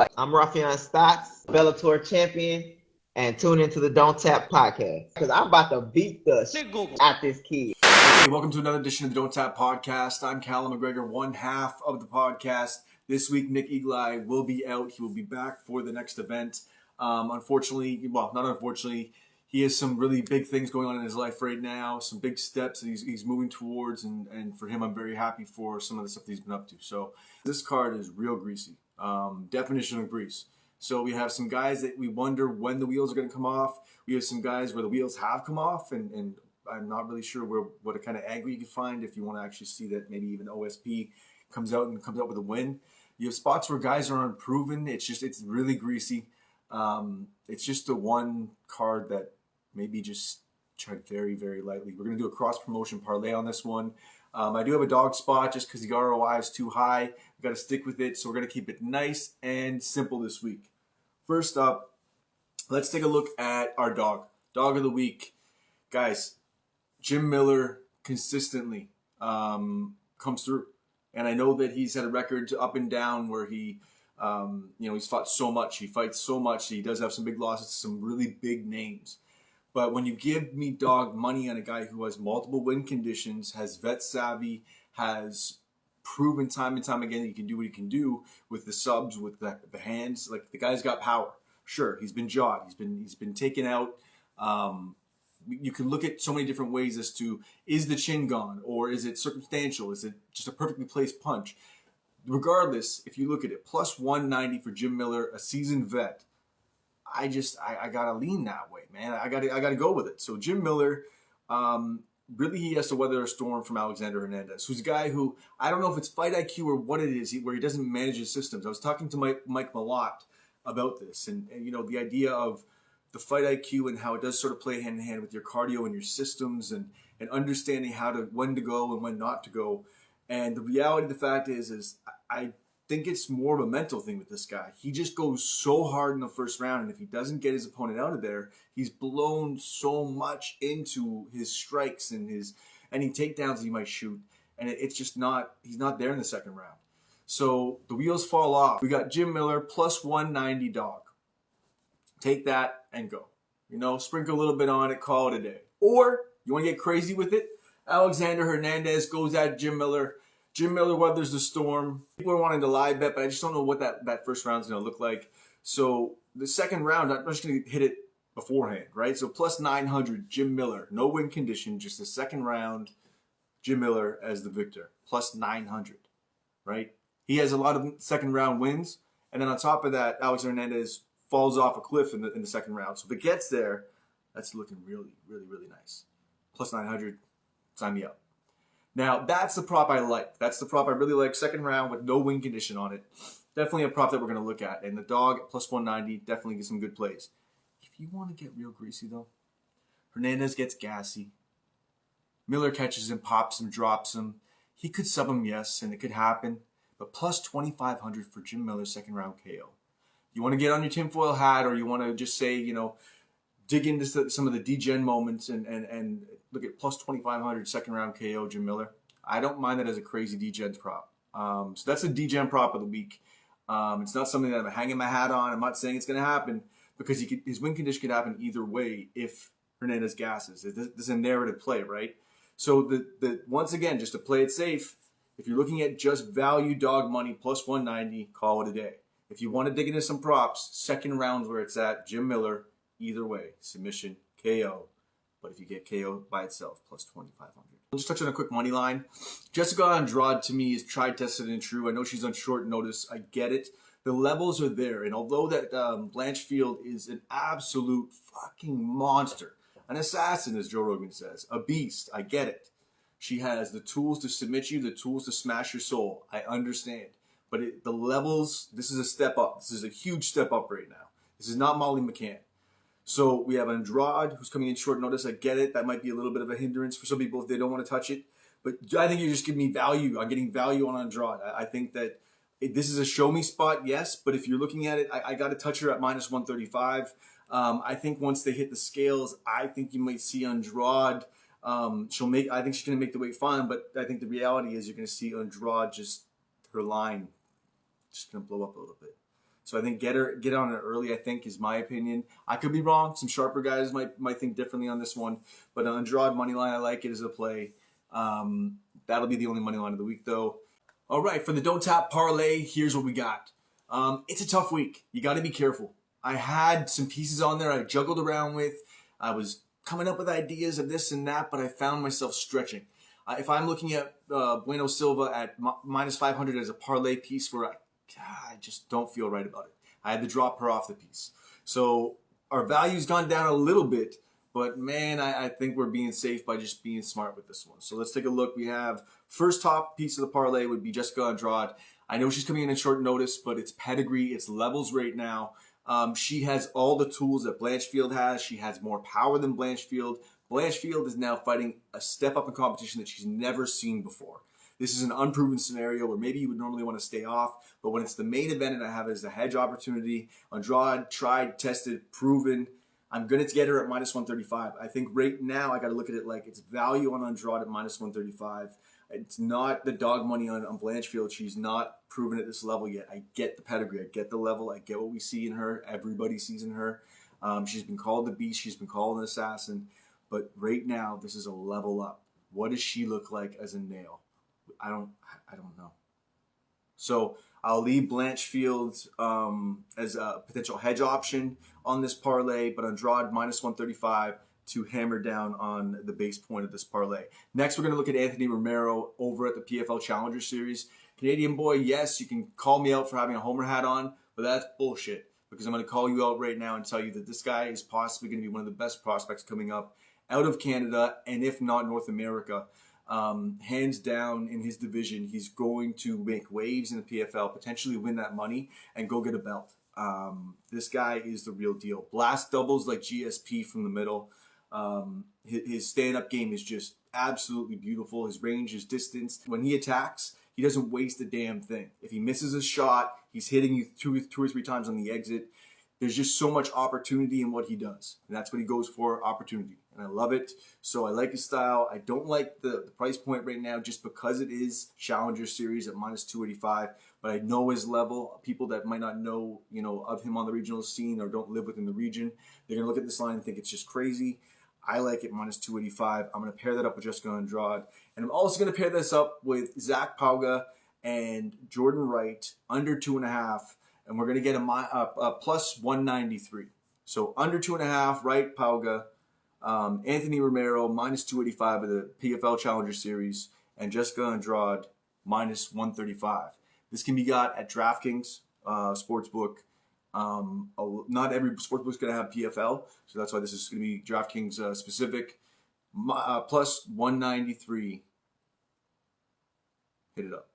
I'm Rafian Stocks, Bellator champion, and tune into the Don't Tap podcast because I'm about to beat the at this kid. Hey, welcome to another edition of the Don't Tap podcast. I'm Callum McGregor, one half of the podcast. This week, Nick Eagle will be out. He will be back for the next event. Unfortunately, well, not unfortunately, he has some really big things going on in his life right now, some big steps that he's moving towards, and for him, I'm very happy for some of the stuff that he's been up to. So this card is real greasy. Definition of grease. So we have some guys that we wonder when the wheels are going to come off. We have some guys where the wheels have come off, and I'm not really sure what kind of angle you can find if you want to actually see that maybe even OSP comes out with a win. You have spots where guys are unproven. It's really greasy. It's just the one card that maybe just tread very, very lightly. We're going to do a cross-promotion parlay on this one. I do have a dog spot just because the ROI is too high. We've got to stick with it, so we're going to keep it nice and simple this week. First up, let's take a look at our dog. Dog of the week. Guys, Jim Miller consistently comes through. And I know that he's had a record up and down where he's fought so much. He fights so much. He does have some big losses to some really big names. But when you give me dog money on a guy who has multiple win conditions, has vet savvy, has proven time and time again that he can do what he can do with the subs, with the hands, like the guy's got power. Sure, he's been jawed. He's been taken out. You can look at so many different ways as to, is the chin gone, or is it circumstantial? Is it just a perfectly placed punch? Regardless, if you look at it, plus 190 for Jim Miller, a seasoned vet. I gotta lean that way, man. I gotta go with it. So Jim Miller, really he has to weather a storm from Alexander Hernandez, who's a guy who, I don't know if it's fight IQ or what it is, where he doesn't manage his systems. I was talking to Mike Malott about this, and the idea of the fight IQ and how it does sort of play hand in hand with your cardio and your systems and understanding when to go and when not to go. And the reality of the fact is I think it's more of a mental thing with this guy. He just goes so hard in the first round, and if he doesn't get his opponent out of there, he's blown so much into his strikes and any takedowns he might shoot, and he's not there in the second round. So the wheels fall off. We got Jim Miller plus 190 dog. Take that and go. Sprinkle a little bit on it, call it a day. Or you want to get crazy with it? Alexander Hernandez goes at Jim Miller. Jim Miller weathers the storm. People are wanting to live bet, but I just don't know what that first round is going to look like. So the second round, I'm just going to hit it beforehand, right? So plus 900, Jim Miller. No win condition, just the second round, Jim Miller as the victor. Plus 900, right? He has a lot of second round wins. And then on top of that, Alex Hernandez falls off a cliff in the second round. So if it gets there, that's looking really, really, really nice. Plus 900, sign me up. Now, that's the prop I like. That's the prop I really like. Second round with no win condition on it. Definitely a prop that we're going to look at. And the dog at plus 190 definitely gets some good plays. If you want to get real greasy, though, Hernandez gets gassy. Miller catches him, pops him, drops him. He could sub him, yes, and it could happen. But plus 2,500 for Jim Miller's second round KO. You want to get on your tinfoil hat, or you want to just say, dig into some of the degen moments and look at plus 2,500 second round KO Jim Miller. I don't mind that as a crazy degen prop. So that's a degen prop of the week. It's not something that I'm hanging my hat on. I'm not saying it's going to happen because his win condition could happen either way if Hernandez gasses. This is a narrative play, right? So the once again, just to play it safe, if you're looking at just value dog money plus 190, call it a day. If you want to dig into some props, second round where it's at, Jim Miller, either way, submission, KO. But if you get KO by itself, plus 2,500. I'll just touch on a quick money line. Jessica Andrade, to me, is tried, tested, and true. I know she's on short notice. I get it. The levels are there. And although that Blanchfield is an absolute fucking monster, an assassin, as Joe Rogan says, a beast, I get it. She has the tools to submit you, the tools to smash your soul. I understand. But the levels, this is a step up. This is a huge step up right now. This is not Molly McCann. So we have Andrade, who's coming in short notice. I get it. That might be a little bit of a hindrance for some people if they don't want to touch it. But I think you're just giving me value. I'm getting value on Andrade. I think that this is a show me spot, yes. But if you're looking at it, I got to touch her at minus 135. I think once they hit the scales, I think you might see Andrade. I think she's going to make the weight fine. But I think the reality is you're going to see Andrade her line just going to blow up a little bit. So I think get on it early, I think, is my opinion. I could be wrong. Some sharper guys might think differently on this one. But Andrade money line, I like it as a play. That'll be the only money line of the week, though. All right, for the Don't Tap Parlay, here's what we got. It's a tough week. You got to be careful. I had some pieces on there I juggled around with. I was coming up with ideas of this and that, but I found myself stretching. If I'm looking at Bueno Silva at minus 500 as a parlay piece where I just don't feel right about it. I had to drop her off the piece. So our value's gone down a little bit, but man, I think we're being safe by just being smart with this one. So let's take a look. We have first top piece of the parlay would be Jessica Andrade. I know she's coming in at short notice, but it's pedigree, it's levels right now. She has all the tools that Blanchfield has. She has more power than Blanchfield. Blanchfield is now fighting a step up in competition that she's never seen before. This is an unproven scenario where maybe you would normally want to stay off, but when it's the main event and I have it as a hedge opportunity, Andrade, tried, tested, proven, I'm going to get her at minus 135. I think right now I got to look at it like it's value on Andrade at minus 135. It's not the dog money on Blanchfield. She's not proven at this level yet. I get the pedigree. I get the level. I get what we see in her. Everybody sees in her. She's been called the beast. She's been called an assassin. But right now, this is a level up. What does she look like as a nail? I don't know. So I'll leave Blanchfield as a potential hedge option on this parlay, but Andrade minus 135 to hammer down on the base point of this parlay. Next, we're going to look at Anthony Romero over at the PFL Challenger Series. Canadian boy, yes, you can call me out for having a homer hat on, but that's bullshit because I'm going to call you out right now and tell you that this guy is possibly going to be one of the best prospects coming up out of Canada and if not North America. Hands down in his division, he's going to make waves in the PFL, potentially win that money and go get a belt. This guy is the real deal. Blast doubles like GSP from the middle. His stand-up game is just absolutely beautiful. His range, his distance. When he attacks, he doesn't waste a damn thing. If he misses a shot, he's hitting you two or three times on the exit. There's just so much opportunity in what he does. And that's what he goes for, opportunity. And I love it. So I like his style. I don't like the price point right now just because it is Challenger Series at minus 285. But I know his level. People that might not know, of him on the regional scene or don't live within the region, they're going to look at this line and think it's just crazy. I like it minus 285. I'm going to pair that up with Jessica Andrade. And I'm also going to pair this up with Zach Pauga and Jordan Wright under 2.5. And we're going to get a plus 193. So under 2.5, Wright, Pauga, Anthony Romero, minus 285 of the PFL Challenger Series, and Jessica Andrade, minus 135. This can be got at DraftKings Sportsbook. Not every sportsbook is going to have PFL, so that's why this is going to be DraftKings specific. Plus 193. Hit it up.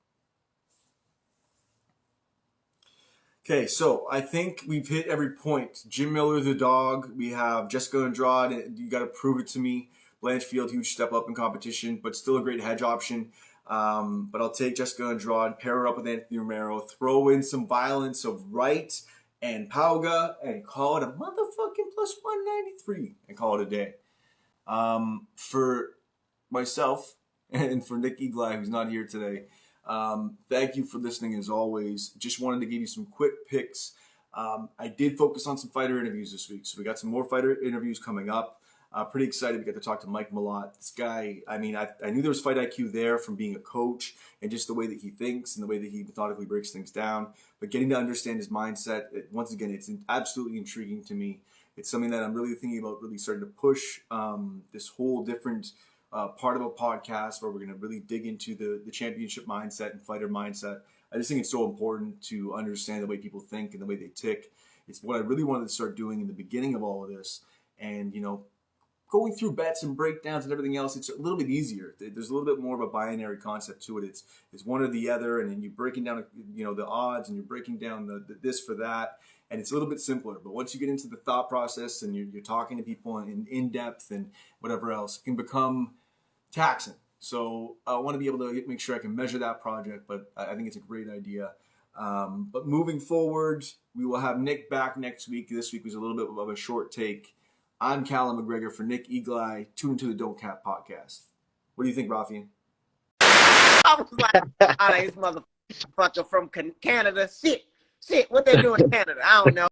Okay, so I think we've hit every point. Jim Miller, the dog. We have Jessica Andrade. You got to prove it to me. Blanchfield, huge step up in competition, but still a great hedge option. But I'll take Jessica Andrade, pair her up with Anthony Romero, throw in some violence of Wright and Pauga, and call it a motherfucking plus 193, and call it a day. For myself and for Nick Eagleye, who's not here today, thank you for listening as always. Just wanted to give you some quick picks. I did focus on some fighter interviews this week, so we got some more fighter interviews coming up. Pretty excited to get to talk to Mike Malott. This guy, I knew there was fight IQ there from being a coach and just the way that he thinks and the way that he methodically breaks things down. But getting to understand his mindset, once again, it's absolutely intriguing to me. It's something that I'm really thinking about really starting to push this whole different part of a podcast where we're going to really dig into the championship mindset and fighter mindset. I just think it's so important to understand the way people think and the way they tick. It's what I really wanted to start doing in the beginning of all of this. And, going through bets and breakdowns and everything else, it's a little bit easier. There's a little bit more of a binary concept to it. It's one or the other, and then you're breaking down, the odds, and you're breaking down the this for that, and it's a little bit simpler. But once you get into the thought process and you're talking to people in depth and whatever else, it can become taxing. So I want to be able to make sure I can measure that project, but I think it's a great idea. But moving forward, we will have Nick back next week. This week was a little bit of a short take. I'm Callum McGregor for Nick Eagleye. Tune into the Don't Cap podcast. What do you think, Rafian? I was like, this motherfucker from Canada. Shit. Shit, what they do in Canada? I don't know.